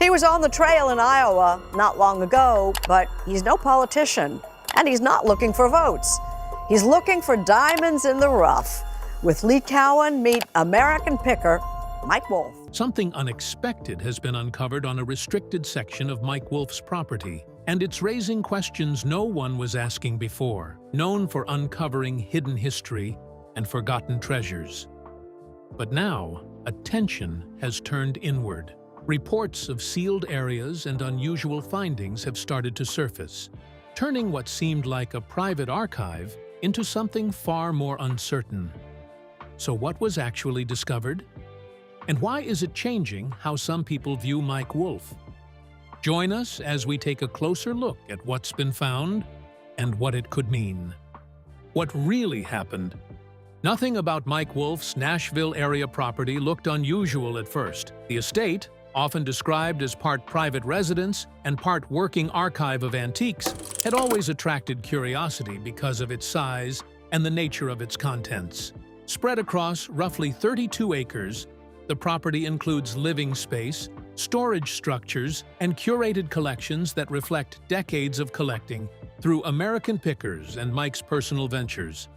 He was on the trail in Iowa not long ago, but he's no politician, and he's not looking for votes. He's looking for diamonds in the rough. With Lee Cowan, meet American picker Mike Wolfe. Something unexpected has been uncovered on a restricted section of Mike Wolfe's property, and it's raising questions no one was asking before. Known for uncovering hidden history and forgotten treasures. But now, attention has turned inward. Reports of sealed areas and unusual findings have started to surface, turning what seemed like a private archive into something far more uncertain. So what was actually discovered? And why is it changing how some people view Mike Wolfe? Join us as we take a closer look at what's been found and what it could mean. What really happened? Nothing about Mike Wolfe's Nashville area property looked unusual at first. The estate, often described as part private residence and part working archive of antiques, had always attracted curiosity because of its size and the nature of its contents. Spread across roughly 32 acres, the property includes living space, storage structures, and curated collections that reflect decades of collecting through American pickers and Mike's personal ventures.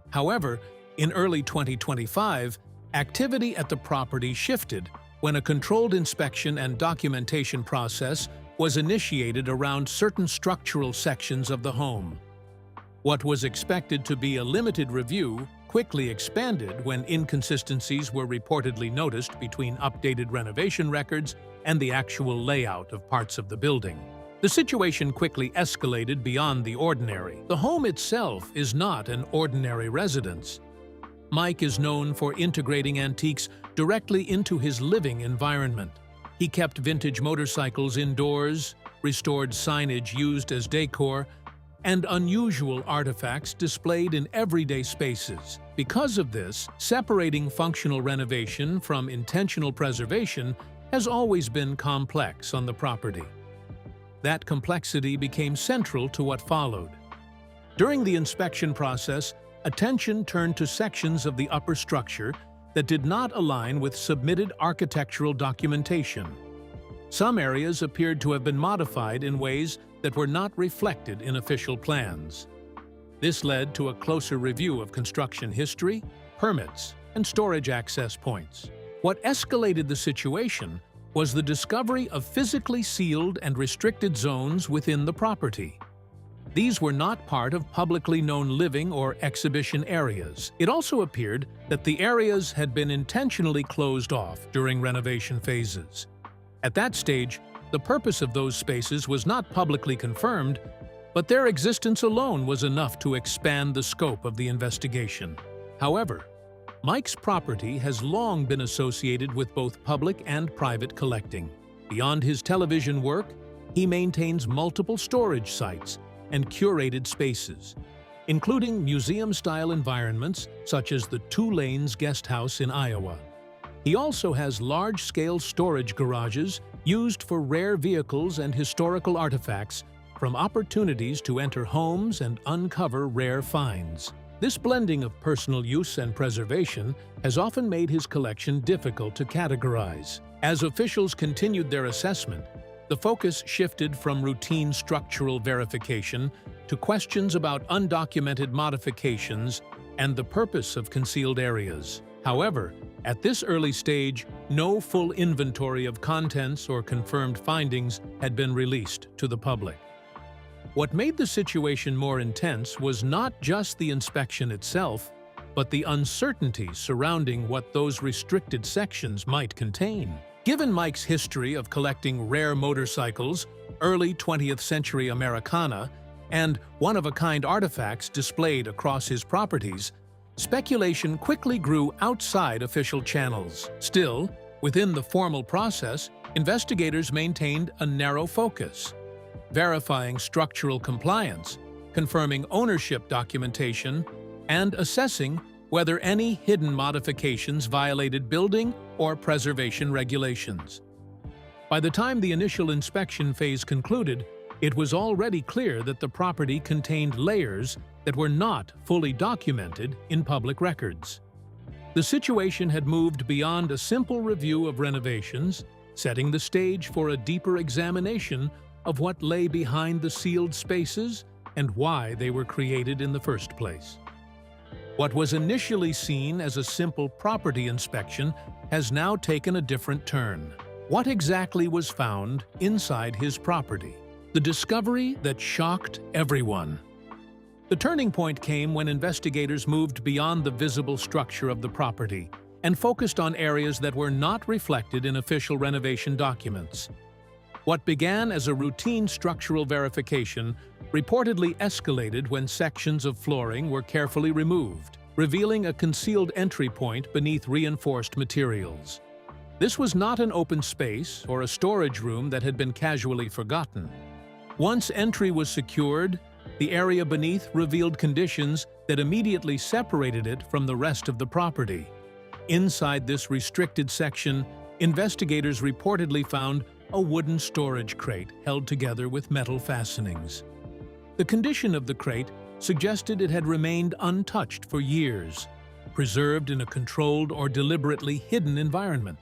However, in early 2025, activity at the property shifted when a controlled inspection and documentation process was initiated around certain structural sections of the home. What was expected to be a limited review quickly expanded when inconsistencies were reportedly noticed between updated renovation records and the actual layout of parts of the building. The situation quickly escalated beyond the ordinary. The home itself is not an ordinary residence. Mike is known for integrating antiques directly into his living environment. He kept vintage motorcycles indoors, restored signage used as decor, and unusual artifacts displayed in everyday spaces. Because of this, separating functional renovation from intentional preservation has always been complex on the property. That complexity became central to what followed. During the inspection process, attention turned to sections of the upper structure that did not align with submitted architectural documentation. Some areas appeared to have been modified in ways that were not reflected in official plans. This led to a closer review of construction history, permits, and storage access points. What escalated the situation was the discovery of physically sealed and restricted zones within the property. These were not part of publicly known living or exhibition areas. It also appeared that the areas had been intentionally closed off during renovation phases. At that stage, the purpose of those spaces was not publicly confirmed, but their existence alone was enough to expand the scope of the investigation. However, Mike's property has long been associated with both public and private collecting. Beyond his television work, he maintains multiple storage sites and curated spaces, including museum-style environments such as the Two Lanes Guest House in Iowa. He also has large-scale storage garages used for rare vehicles and historical artifacts, from opportunities to enter homes and uncover rare finds. This blending of personal use and preservation has often made his collection difficult to categorize. As officials continued their assessment, the focus shifted from routine structural verification to questions about undocumented modifications and the purpose of concealed areas. However, at this early stage, no full inventory of contents or confirmed findings had been released to the public. What made the situation more intense was not just the inspection itself, but the uncertainty surrounding what those restricted sections might contain. Given Mike's history of collecting rare motorcycles, early 20th century Americana, and one-of-a-kind artifacts displayed across his properties, speculation quickly grew outside official channels. Still, within the formal process, investigators maintained a narrow focus, verifying structural compliance, confirming ownership documentation, and assessing whether any hidden modifications violated building or preservation regulations. By the time the initial inspection phase concluded, it was already clear that the property contained layers that were not fully documented in public records. The situation had moved beyond a simple review of renovations setting the stage for a deeper examination of what lay behind the sealed spaces and why they were created in the first place. What was initially seen as a simple property inspection has now taken a different turn. What exactly was found inside his property? The discovery that shocked everyone. The turning point came when investigators moved beyond the visible structure of the property and focused on areas that were not reflected in official renovation documents. What began as a routine structural verification reportedly escalated when sections of flooring were carefully removed, revealing a concealed entry point beneath reinforced materials. This was not an open space or a storage room that had been casually forgotten. Once entry was secured, the area beneath revealed conditions that immediately separated it from the rest of the property. Inside this restricted section, investigators reportedly found a wooden storage crate held together with metal fastenings. The condition of the crate suggested it had remained untouched for years, preserved in a controlled or deliberately hidden environment.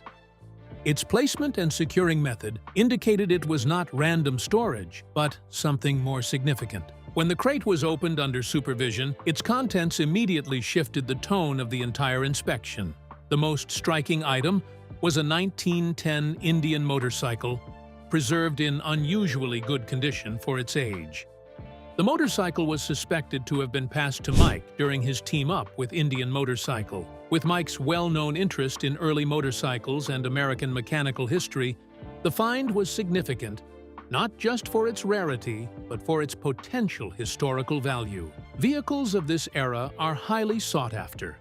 Its placement and securing method indicated it was not random storage, but something more significant. When the crate was opened under supervision, its contents immediately shifted the tone of the entire inspection. The most striking item was a 1910 Indian motorcycle, preserved in unusually good condition for its age. The motorcycle was suspected to have been passed to Mike during his team-up with Indian Motorcycle. With Mike's well-known interest in early motorcycles and American mechanical history, the find was significant, not just for its rarity, but for its potential historical value. Vehicles of this era are highly sought after,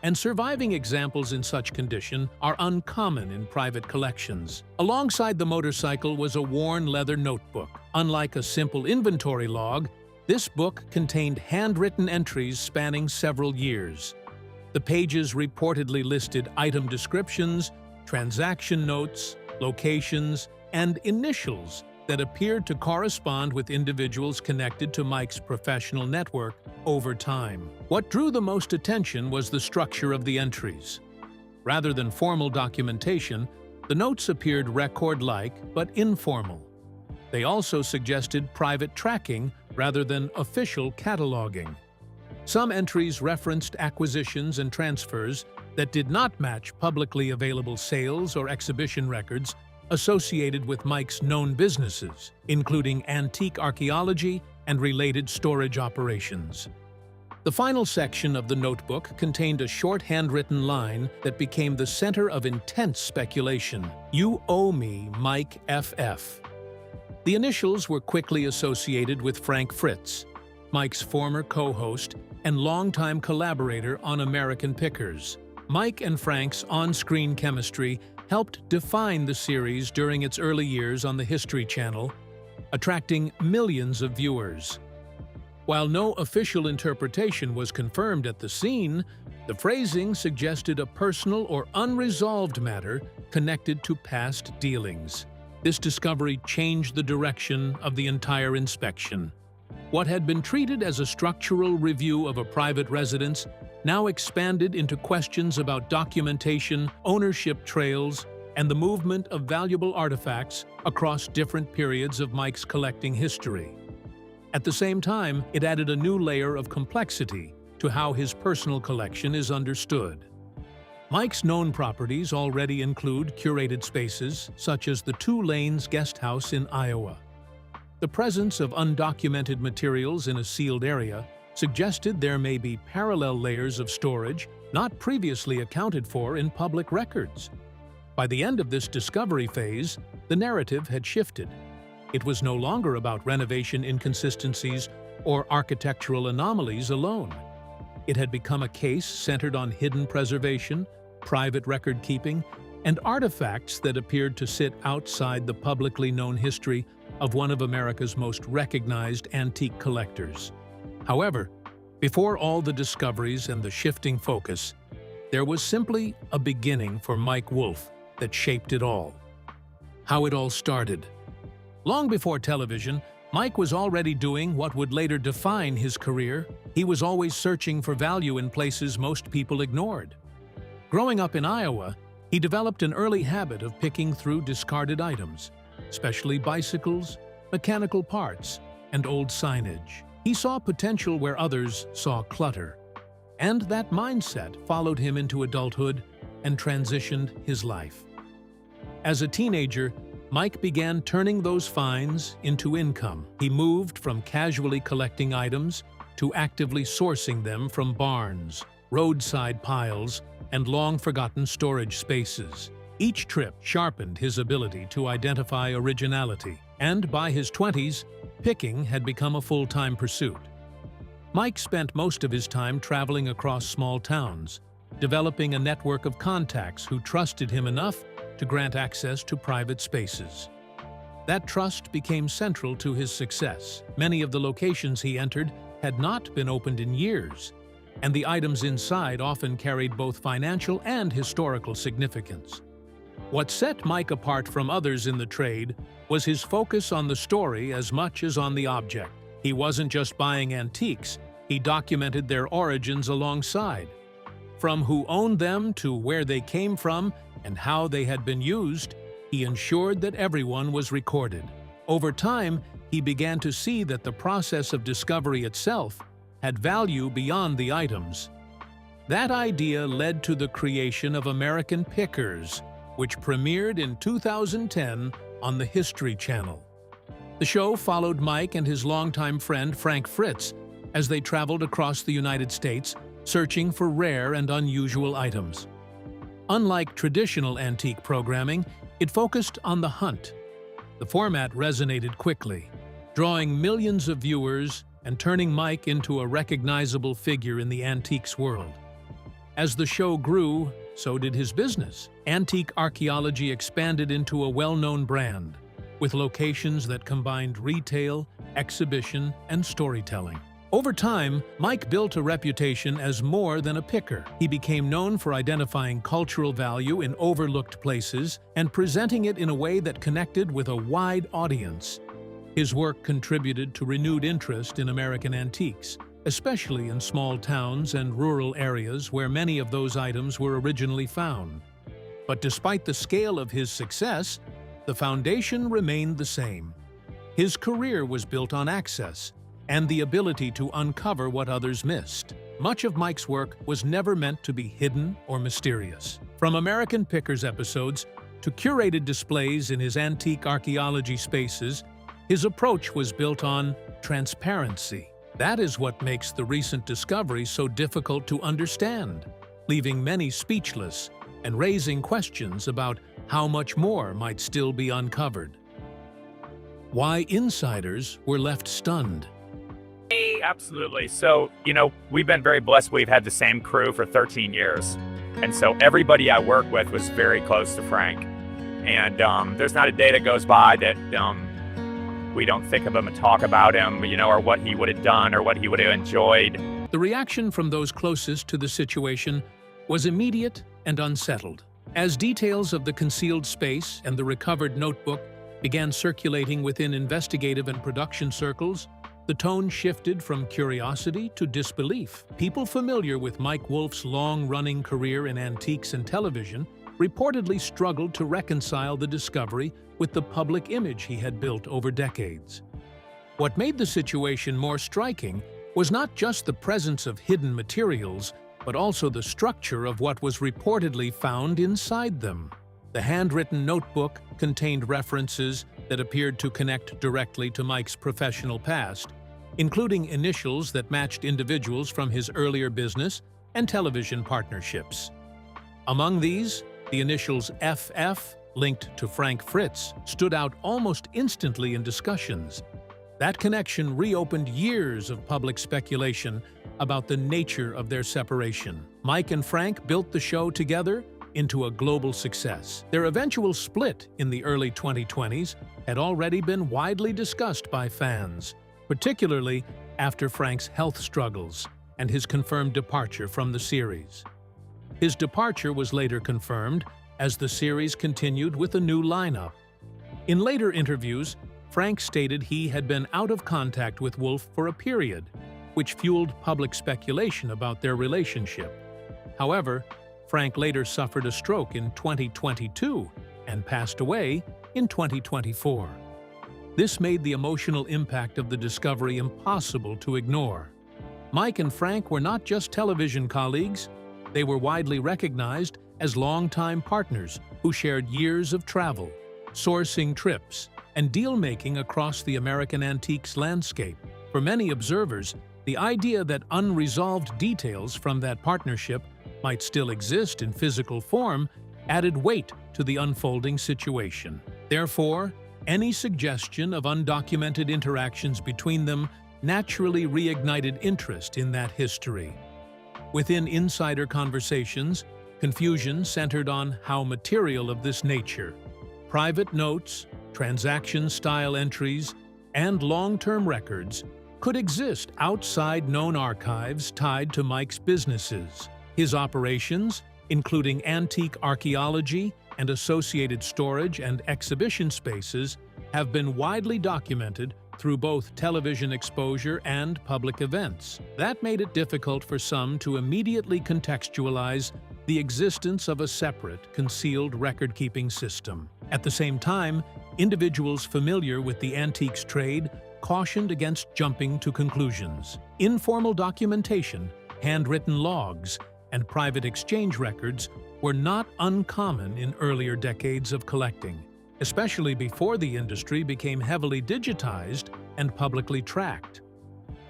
and surviving examples in such condition are uncommon in private collections. Alongside the motorcycle was a worn leather notebook. Unlike a simple inventory log, this book contained handwritten entries spanning several years. The pages reportedly listed item descriptions, transaction notes, locations, and initials that appeared to correspond with individuals connected to Mike's professional network over time. What drew the most attention was the structure of the entries. Rather than formal documentation, the notes appeared record-like but informal. They also suggested private tracking rather than official cataloging. Some entries referenced acquisitions and transfers that did not match publicly available sales or exhibition records associated with Mike's known businesses, including antique archaeology and related storage operations. The final section of the notebook contained a short handwritten line that became the center of intense speculation. "You owe me, Mike FF." The initials were quickly associated with Frank Fritz, Mike's former co-host and longtime collaborator on American Pickers. Mike and Frank's on-screen chemistry helped define the series during its early years on the History Channel, attracting millions of viewers. While no official interpretation was confirmed at the scene, the phrasing suggested a personal or unresolved matter connected to past dealings. This discovery changed the direction of the entire inspection. What had been treated as a structural review of a private residence now expanded into questions about documentation, ownership trails, and the movement of valuable artifacts across different periods of Mike's collecting history. At the same time, it added a new layer of complexity to how his personal collection is understood. Mike's known properties already include curated spaces, such as the Two Lanes Guest House in Iowa. The presence of undocumented materials in a sealed area suggested there may be parallel layers of storage not previously accounted for in public records. By the end of this discovery phase, the narrative had shifted. It was no longer about renovation inconsistencies or architectural anomalies alone. It had become a case centered on hidden preservation, private record-keeping, and artifacts that appeared to sit outside the publicly known history of one of America's most recognized antique collectors. However, before all the discoveries and the shifting focus, there was simply a beginning for Mike Wolfe that shaped it all. How it all started. Long before television, Mike was already doing what would later define his career. He was always searching for value in places most people ignored. Growing up in Iowa, He developed an early habit of picking through discarded items, especially bicycles, mechanical parts, and old signage. He saw potential where others saw clutter, and that mindset followed him into adulthood and transitioned his life. As a teenager, Mike began turning those finds into income. He moved from casually collecting items to actively sourcing them from barns, roadside piles, and long-forgotten storage spaces. Each trip sharpened his ability to identify originality, and by his 20s, picking had become a full-time pursuit. Mike spent most of his time traveling across small towns, developing a network of contacts who trusted him enough to grant access to private spaces. That trust became central to his success. Many of the locations he entered had not been opened in years, and the items inside often carried both financial and historical significance. What set Mike apart from others in the trade was his focus on the story as much as on the object. He wasn't just buying antiques, he documented their origins alongside. From who owned them to where they came from and how they had been used, he ensured that everyone was recorded. Over time, he began to see that the process of discovery itself had value beyond the items. That idea led to the creation of American Pickers, which premiered in 2010 on the History Channel. The show followed Mike and his longtime friend Frank Fritz as they traveled across the United States searching for rare and unusual items. Unlike traditional antique programming, it focused on the hunt. The format resonated quickly, drawing millions of viewers and turning Mike into a recognizable figure in the antiques world. As the show grew, so did his business. Antique archaeology expanded into a well-known brand, with locations that combined retail, exhibition, and storytelling. Over time, Mike built a reputation as more than a picker. He became known for identifying cultural value in overlooked places and presenting it in a way that connected with a wide audience. His work contributed to renewed interest in American antiques, especially in small towns and rural areas where many of those items were originally found. But despite the scale of his success, the foundation remained the same. His career was built on access and the ability to uncover what others missed. Much of Mike's work was never meant to be hidden or mysterious. From American Pickers episodes to curated displays in his antique archaeology spaces, his approach was built on transparency. That is what makes the recent discoveries so difficult to understand, leaving many speechless and raising questions about how much more might still be uncovered. Why insiders were left stunned. Absolutely. So, we've been very blessed. We've had the same crew for 13 years. And so everybody I work with was very close to Frank. And there's not a day that goes by that we don't think of him and talk about him, or what he would have done or what he would have enjoyed. The reaction from those closest to the situation was immediate and unsettled. As details of the concealed space and the recovered notebook began circulating within investigative and production circles, the tone shifted from curiosity to disbelief. People familiar with Mike Wolfe's long-running career in antiques and television reportedly struggled to reconcile the discovery with the public image he had built over decades. What made the situation more striking was not just the presence of hidden materials, but also the structure of what was reportedly found inside them. The handwritten notebook contained references that appeared to connect directly to Mike's professional past, including initials that matched individuals from his earlier business and television partnerships. Among these, the initials FF, linked to Frank Fritz, stood out almost instantly in discussions. That connection reopened years of public speculation about the nature of their separation. Mike and Frank built the show together into a global success. Their eventual split in the early 2020s had already been widely discussed by fans, particularly after Frank's health struggles and his confirmed departure from the series. His departure was later confirmed as the series continued with a new lineup. In later interviews, Frank stated he had been out of contact with Wolfe for a period, which fueled public speculation about their relationship. However, Frank later suffered a stroke in 2022 and passed away in 2024. This made the emotional impact of the discovery impossible to ignore. Mike and Frank were not just television colleagues, they were widely recognized as longtime partners who shared years of travel, sourcing trips, and deal-making across the American antiques landscape. For many observers, the idea that unresolved details from that partnership might still exist in physical form added weight to the unfolding situation. Therefore, any suggestion of undocumented interactions between them naturally reignited interest in that history. Within insider conversations, confusion centered on how material of this nature, private notes, transaction-style entries, and long-term records could exist outside known archives tied to Mike's businesses. His operations, including antique archaeology and associated storage and exhibition spaces, have been widely documented through both television exposure and public events. That made it difficult for some to immediately contextualize the existence of a separate, concealed record-keeping system. At the same time, individuals familiar with the antiques trade cautioned against jumping to conclusions. Informal documentation, handwritten logs, and private exchange records were not uncommon in earlier decades of collecting, especially before the industry became heavily digitized and publicly tracked.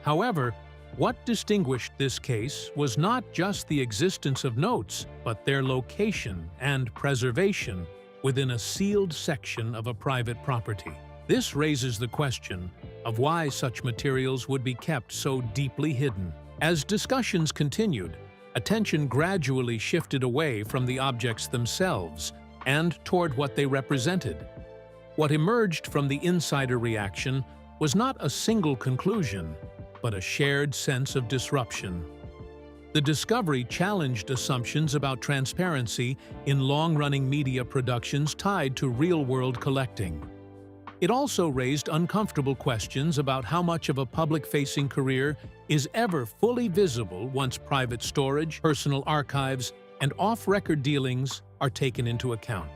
However, what distinguished this case was not just the existence of notes, but their location and preservation within a sealed section of a private property. This raises the question of why such materials would be kept so deeply hidden. As discussions continued, attention gradually shifted away from the objects themselves and toward what they represented. What emerged from the insider reaction was not a single conclusion, but a shared sense of disruption. The discovery challenged assumptions about transparency in long-running media productions tied to real-world collecting. It also raised uncomfortable questions about how much of a public-facing career is ever fully visible once private storage, personal archives, and off-record dealings are taken into account.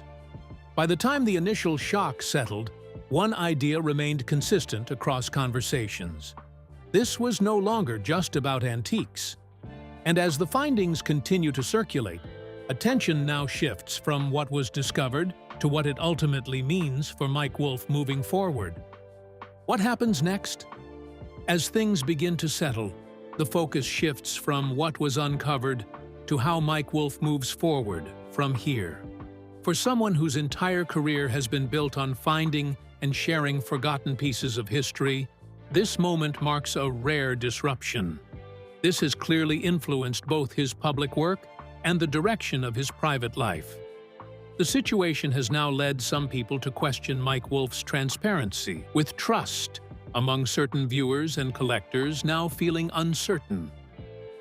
By the time the initial shock settled, one idea remained consistent across conversations. This was no longer just about antiques. And as the findings continue to circulate, attention now shifts from what was discovered to what it ultimately means for Mike Wolfe moving forward. What happens next? As things begin to settle, the focus shifts from what was uncovered to how Mike Wolfe moves forward from here. For someone whose entire career has been built on finding and sharing forgotten pieces of history, this moment marks a rare disruption. This has clearly influenced both his public work and the direction of his private life. The situation has now led some people to question Mike Wolfe's transparency, with trust among certain viewers and collectors now feeling uncertain.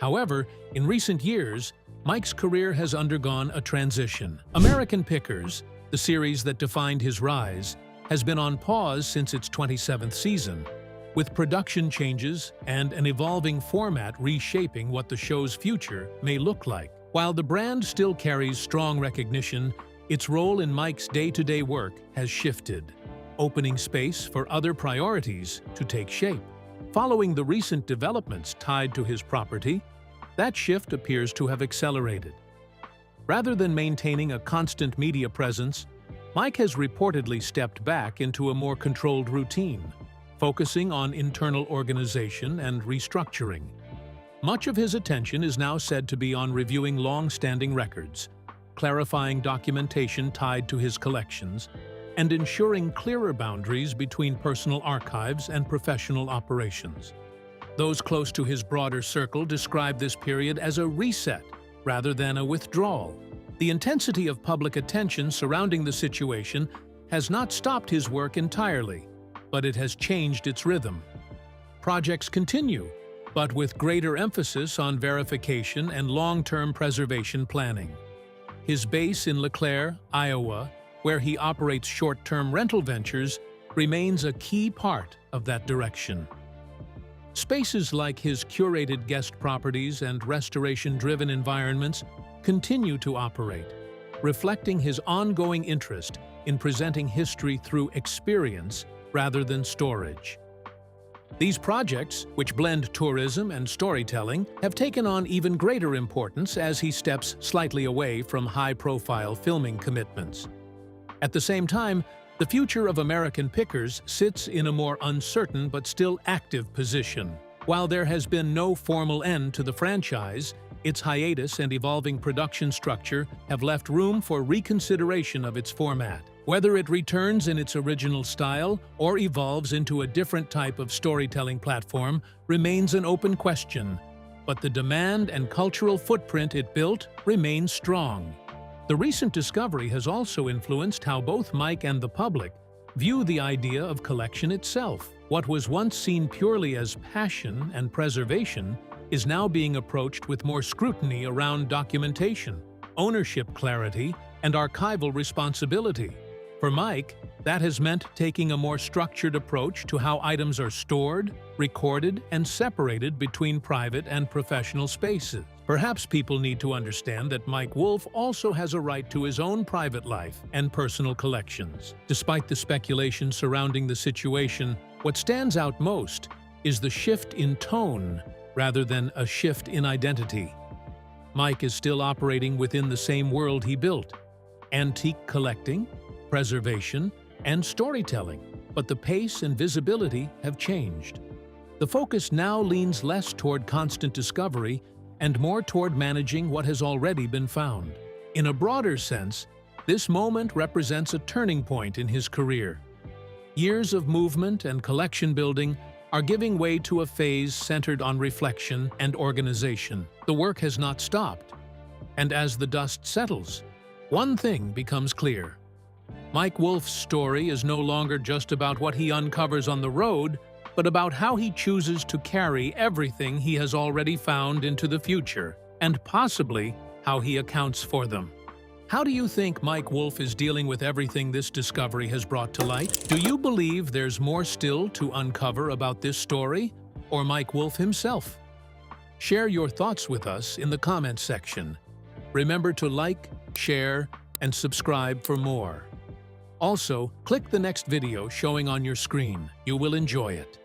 However, in recent years, Mike's career has undergone a transition. American Pickers, the series that defined his rise, has been on pause since its 27th season, with production changes and an evolving format reshaping what the show's future may look like. While the brand still carries strong recognition, its role in Mike's day-to-day work has shifted, opening space for other priorities to take shape. Following the recent developments tied to his property, that shift appears to have accelerated. Rather than maintaining a constant media presence, Mike has reportedly stepped back into a more controlled routine, focusing on internal organization and restructuring. Much of his attention is now said to be on reviewing long-standing records, clarifying documentation tied to his collections, and ensuring clearer boundaries between personal archives and professional operations. Those close to his broader circle describe this period as a reset rather than a withdrawal. The intensity of public attention surrounding the situation has not stopped his work entirely, but it has changed its rhythm. Projects continue, but with greater emphasis on verification and long-term preservation planning. His base in LeClaire, Iowa, where he operates short-term rental ventures, remains a key part of that direction. Spaces like his curated guest properties and restoration-driven environments continue to operate, reflecting his ongoing interest in presenting history through experience rather than storage. These projects, which blend tourism and storytelling, have taken on even greater importance as he steps slightly away from high-profile filming commitments. At the same time, the future of American Pickers sits in a more uncertain but still active position. While there has been no formal end to the franchise, its hiatus and evolving production structure have left room for reconsideration of its format. Whether it returns in its original style or evolves into a different type of storytelling platform remains an open question, but the demand and cultural footprint it built remains strong. The recent discovery has also influenced how both Mike and the public view the idea of collection itself. What was once seen purely as passion and preservation is now being approached with more scrutiny around documentation, ownership clarity, and archival responsibility. For Mike, that has meant taking a more structured approach to how items are stored, recorded, and separated between private and professional spaces. Perhaps people need to understand that Mike Wolfe also has a right to his own private life and personal collections. Despite the speculation surrounding the situation, what stands out most is the shift in tone rather than a shift in identity. Mike is still operating within the same world he built: antique collecting, preservation, and storytelling, but the pace and visibility have changed. The focus now leans less toward constant discovery and more toward managing what has already been found. In a broader sense, this moment represents a turning point in his career. Years of movement and collection building are giving way to a phase centered on reflection and organization. The work has not stopped, and as the dust settles, one thing becomes clear. Mike Wolfe's story is no longer just about what he uncovers on the road, but about how he chooses to carry everything he has already found into the future, and possibly how he accounts for them. How do you think Mike Wolfe is dealing with everything this discovery has brought to light? Do you believe there's more still to uncover about this story, or Mike Wolfe himself? Share your thoughts with us in the comments section. Remember to like, share, and subscribe for more. Also, click the next video showing on your screen. You will enjoy it.